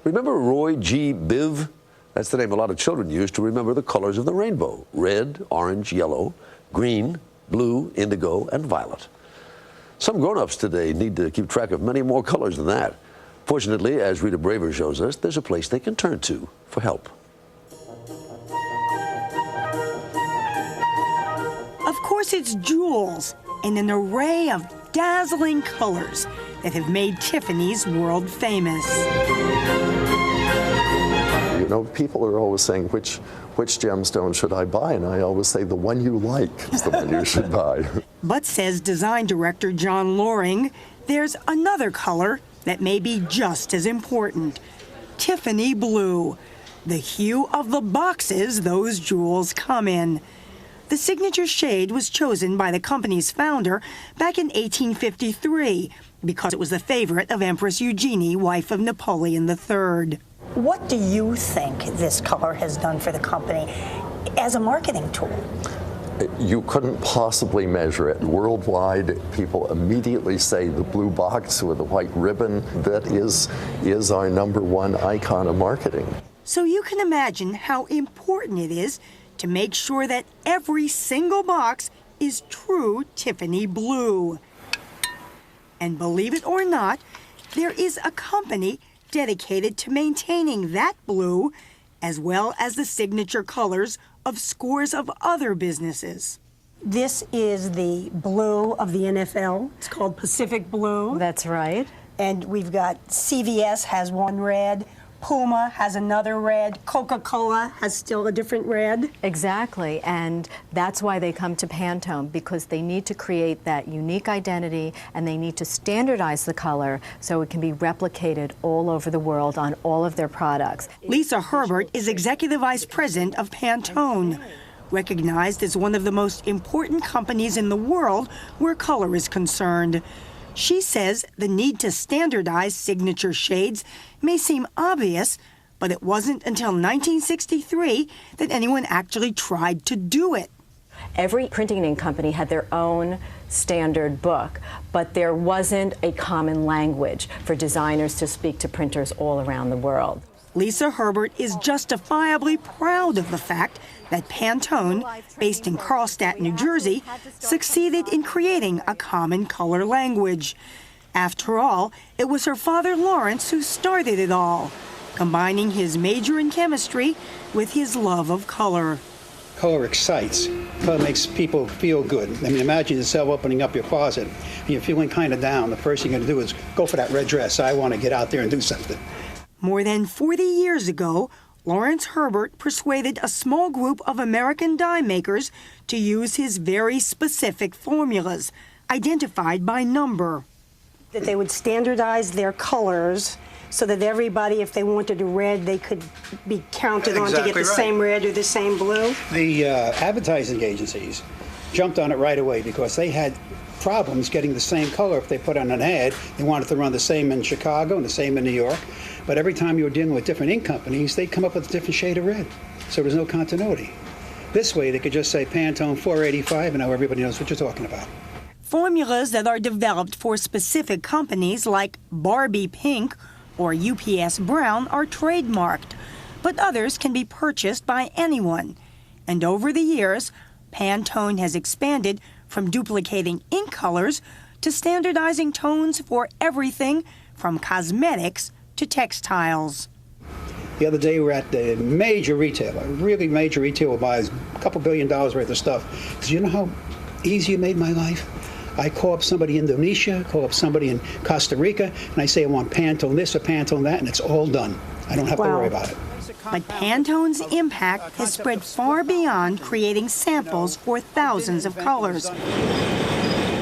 Remember Roy G. Biv? That's the name a lot of children use to remember the colors of the rainbow: red, orange, yellow, green, blue, indigo, and violet. Some grown-ups today need to keep track of many more colors than that. Fortunately, as Rita Braver shows us, there's a place they can turn to for help. Of course, it's jewels and an array of dazzling colors that have made Tiffany's world famous. You know, people are always saying, which gemstone should I buy? And I always say, the one you like is the one you should buy. But, says design director John Loring, there's another color that may be just as important: Tiffany blue, the hue of the boxes those jewels come in. The signature shade was chosen by the company's founder back in 1853 because it was the favorite of Empress Eugenie, wife of Napoleon III. What do you think this color has done for the company as a marketing tool? You couldn't possibly measure it. Worldwide, people immediately say the blue box with the white ribbon. That is our #1 icon of marketing. So you can imagine how important it is to make sure that every single box is true Tiffany blue. And believe it or not, there is a company dedicated to maintaining that blue, as well as the signature colors of scores of other businesses. This is the blue of the NFL. It's called Pacific Blue. That's right. And we've got CVS has one red, Puma has another red, Coca-Cola has still a different red. Exactly, and that's why they come to Pantone, because they need to create that unique identity and they need to standardize the color so it can be replicated all over the world on all of their products. Lisa Herbert is Executive Vice President of Pantone, recognized as one of the most important companies in the world where color is concerned. She says the need to standardize signature shades may seem obvious, but it wasn't until 1963 that anyone actually tried to do it. Every printing and ink company had their own standard book, but there wasn't a common language for designers to speak to printers all around the world. Lisa Herbert is justifiably proud of the fact that Pantone, based in Carlstadt, New Jersey, succeeded in creating a common color language. After all, it was her father Lawrence who started it all, combining his major in chemistry with his love of color. Color excites. Color makes people feel good. I mean, imagine yourself opening up your closet and you're feeling kind of down. The first thing you're going to do is go for that red dress. I want to get out there and do something. More than 40 years ago, Lawrence Herbert persuaded a small group of American die makers to use his very specific formulas, identified by number. That they would standardize their colors so that everybody, if they wanted a red, they could be counted on to get the same red or the same blue. The advertising agencies jumped on it right away because they had problems getting the same color if they put on an ad. They wanted to run the same in Chicago and the same in New York. But every time you were dealing with different ink companies, they'd come up with a different shade of red. So there's no continuity. This way, they could just say Pantone 485 and now everybody knows what you're talking about. Formulas that are developed for specific companies like Barbie Pink or UPS Brown are trademarked, but others can be purchased by anyone. And over the years, Pantone has expanded from duplicating ink colors to standardizing tones for everything from cosmetics to textiles. The other day we were at a major retailer, a really major retailer buys a couple $1 billion worth of stuff. Do you know how easy it made my life? I call up somebody in Indonesia, call up somebody in Costa Rica, and I say I want Pantone this or Pantone that, and it's all done. I don't have to worry about it. But Pantone's impact has spread far beyond creating samples for thousands of colors.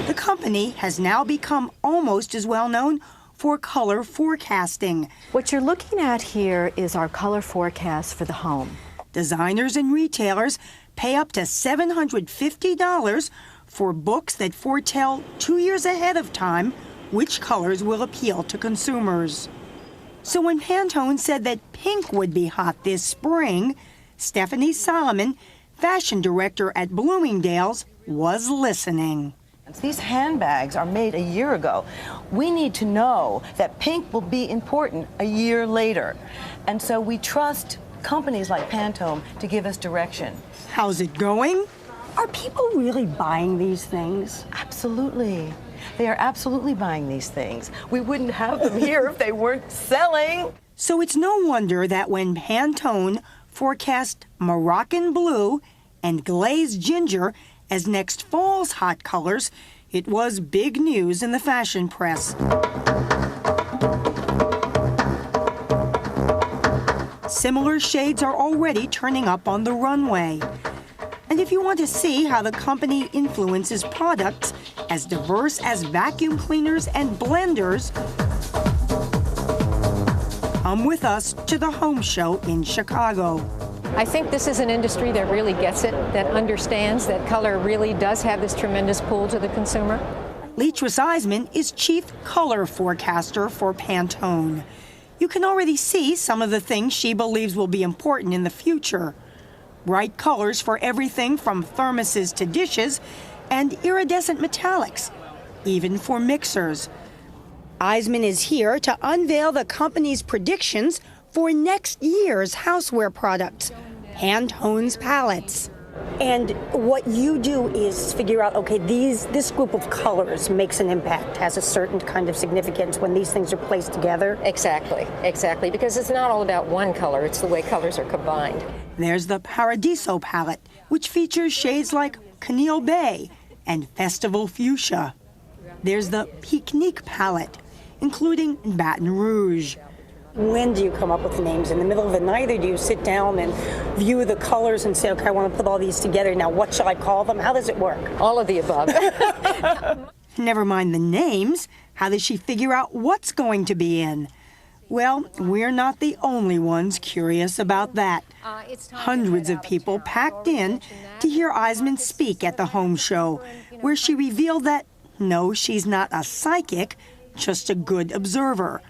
The company has now become almost as well known for color forecasting. What you're looking at here is our color forecast for the home. Designers and retailers pay up to $750 for books that foretell 2 years ahead of time which colors will appeal to consumers. So when Pantone said that pink would be hot this spring, Stephanie Solomon, fashion director at Bloomingdale's, was listening. These handbags are made a year ago. We need to know that pink will be important a year later. And so we trust companies like Pantone to give us direction. How's it going? Are people really buying these things? Absolutely. They are absolutely buying these things. We wouldn't have them here if they weren't selling. So it's no wonder that when Pantone forecast Moroccan blue and glazed ginger as next fall's hot colors, it was big news in the fashion press. Similar shades are already turning up on the runway. And if you want to see how the company influences products as diverse as vacuum cleaners and blenders, come with us to the Home Show in Chicago. I think this is an industry that really gets it, that understands that color really does have this tremendous pull to the consumer. Leitris Eisman is chief color forecaster for Pantone. You can already see some of the things she believes will be important in the future. Bright colors for everything from thermoses to dishes, and iridescent metallics, even for mixers. Eisman is here to unveil the company's predictions for next year's houseware products, Pantone's palettes. And what you do is figure out, okay, this group of colors makes an impact, has a certain kind of significance when these things are placed together. Exactly, because it's not all about one color, it's the way colors are combined. There's the Paradiso palette, which features shades like Canil Bay and Festival Fuchsia. There's the Picnic palette, including Baton Rouge. When do you come up with names? In the middle of the night, or do you sit down and view the colors and say, okay, I want to put all these together. Now, what shall I call them? How does it work? All of the above. Never mind the names. How does she figure out what's going to be in? Well, we're not the only ones curious about that. Hundreds of people packed in to hear Eisman speak at the Home Show, where she revealed that, no, she's not a psychic, just a good observer.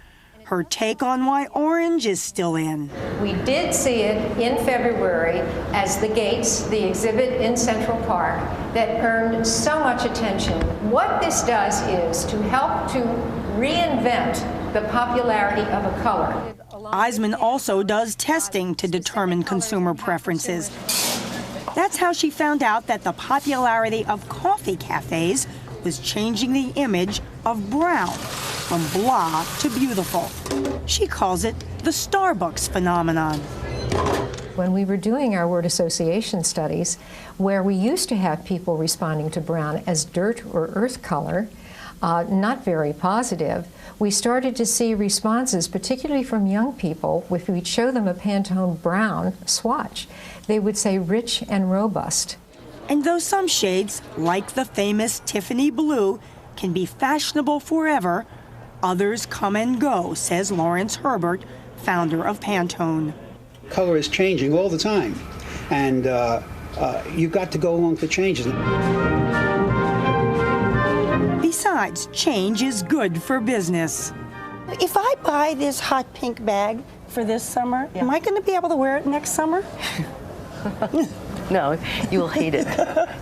Her take on why orange is still in. We did see it in February as the Gates, the exhibit in Central Park, that earned so much attention. What this does is to help to reinvent the popularity of a color. Eisman also does testing to determine consumer preferences. That's how she found out that the popularity of coffee cafes was changing the image of brown from blah to beautiful. She calls it the Starbucks phenomenon. When we were doing our word association studies, where we used to have people responding to brown as dirt or earth color, not very positive, we started to see responses, particularly from young people. If we'd show them a Pantone brown swatch, they would say rich and robust. And though some shades, like the famous Tiffany blue, can be fashionable forever, others come and go, says Lawrence Herbert, founder of Pantone. Color is changing all the time, and you've got to go along with the changes. Besides, change is good for business. If I buy this hot pink bag for this summer, am I going to be able to wear it next summer? No, you will hate it.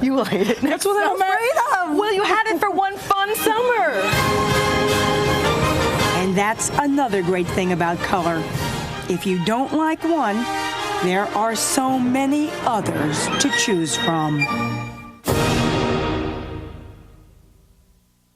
You will hate it. That's what I'm afraid of. Well, you had it for one fun summer. And that's another great thing about color. If you don't like one, there are so many others to choose from.